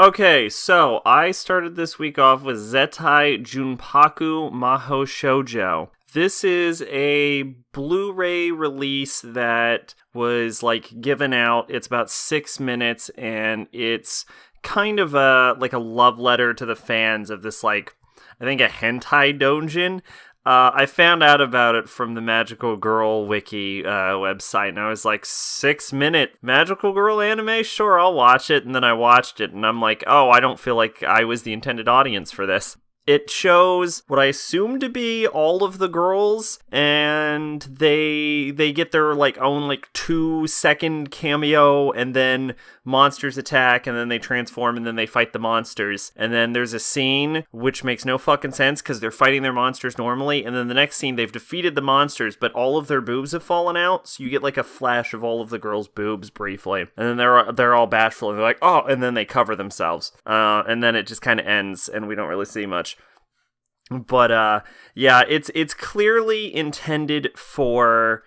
Okay, so I started this week off with Zettai Junpaku Mahou Shoujo. This is a Blu-ray release that was, given out. It's about 6 minutes, and it's kind of a love letter to the fans of this, I think a hentai doujin. I found out about it from the Magical Girl Wiki website, and I was like, 6-minute Magical Girl anime? Sure, I'll watch it. And then I watched it, and I'm like, oh, I don't feel like I was the intended audience for this. It shows what I assume to be all of the girls, and they get their own 2-second cameo, and then monsters attack, and then they transform, and then they fight the monsters. And then there's a scene which makes no fucking sense because they're fighting their monsters normally, and then the next scene they've defeated the monsters, but all of their boobs have fallen out, so you get a flash of all of the girls' boobs briefly, and then they're all bashful, and they're like, oh, and then they cover themselves, and then it just kind of ends, and we don't really see much. But yeah, it's clearly intended for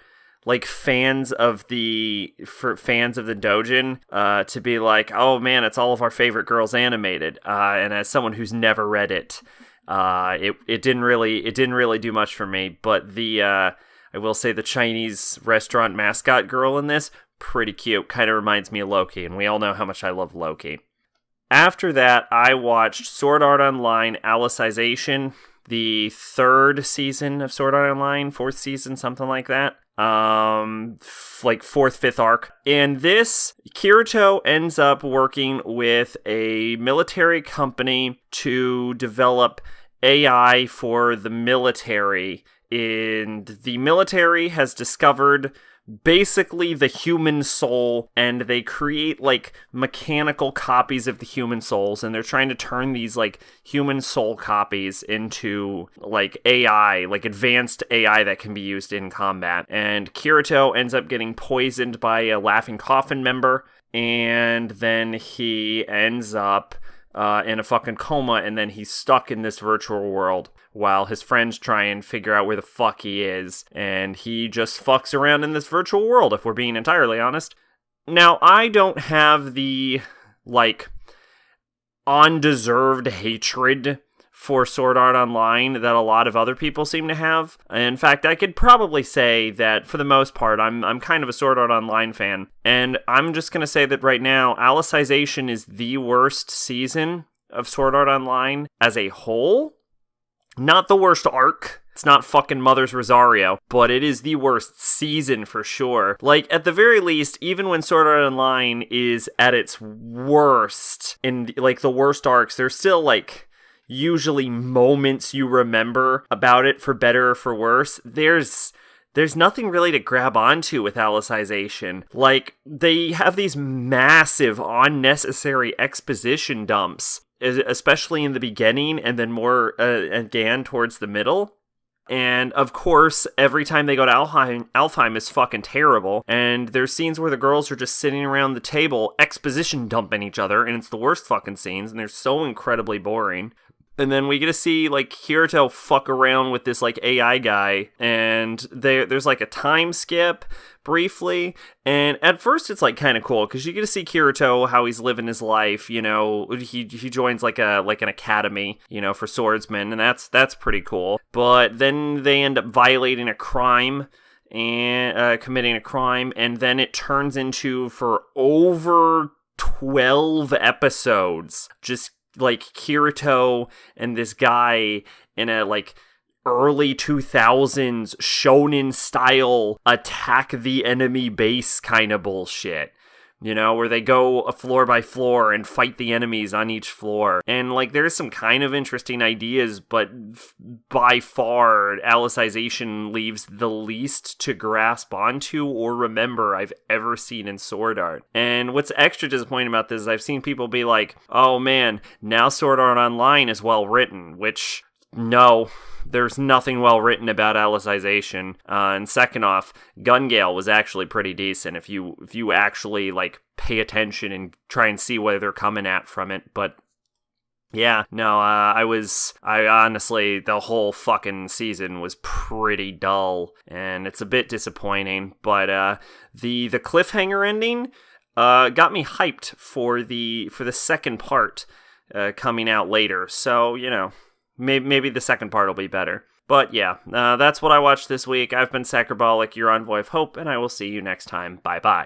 fans of the doujin to be like, oh man, it's all of our favorite girls animated. And as someone who's never read it, it didn't really do much for me. But I will say the Chinese restaurant mascot girl in this, pretty cute. Kind of reminds me of Loki, and we all know how much I love Loki. After that, I watched Sword Art Online Alicization, the 3rd season of Sword Art Online, 4th season, something like that. 4th, 5th arc. And this, Kirito ends up working with a military company to develop AI for the military. And the military has discovered basically the human soul, and they create mechanical copies of the human souls, and they're trying to turn these human soul copies into AI, advanced AI that can be used in combat. And Kirito ends up getting poisoned by a Laughing Coffin member, and then he ends up in a fucking coma, and then he's stuck in this virtual world while his friends try and figure out where the fuck he is, and he just fucks around in this virtual world, if we're being entirely honest. Now, I don't have the, undeserved hatred for Sword Art Online that a lot of other people seem to have. In fact, I could probably say that, for the most part, I'm kind of a Sword Art Online fan, and I'm just gonna say that right now, Alicization is the worst season of Sword Art Online as a whole. Not the worst arc. It's not fucking Mother's Rosario, but it is the worst season for sure. At the very least, even when Sword Art Online is at its worst, in the worst arcs, there's still usually moments you remember about it, for better or for worse. There's nothing really to grab onto with Alicization. They have these massive, unnecessary exposition dumps, especially in the beginning, and then more again towards the middle. And of course, every time they go to Alfheim is fucking terrible. And there's scenes where the girls are just sitting around the table, exposition dumping each other, and it's the worst fucking scenes, and they're so incredibly boring. And then we get to see, Kirito fuck around with this, AI guy, and there's, a time skip, briefly, and at first it's, kind of cool, because you get to see Kirito, how he's living his life, he joins, an academy, for swordsmen, and that's pretty cool. But then they end up violating a crime, and committing a crime, and then it turns into, for over 12 episodes, just Kirito and this guy in a early 2000s shonen style attack the enemy base kind of bullshit. Where they go floor by floor and fight the enemies on each floor. And, there's some kind of interesting ideas, but by far, Alicization leaves the least to grasp onto or remember I've ever seen in Sword Art. And what's extra disappointing about this is I've seen people be like, oh man, now Sword Art Online is well written, which, no, there's nothing well written about Alicization. And second off, Gun Gale was actually pretty decent if you actually pay attention and try and see where they're coming at from it. But yeah, no, I honestly, the whole fucking season was pretty dull, and it's a bit disappointing. But the cliffhanger ending, got me hyped for the second part coming out later. So, maybe the second part will be better. But yeah, that's what I watched this week. I've been Sacrobolic, your Envoy of Hope, and I will see you next time. Bye-bye.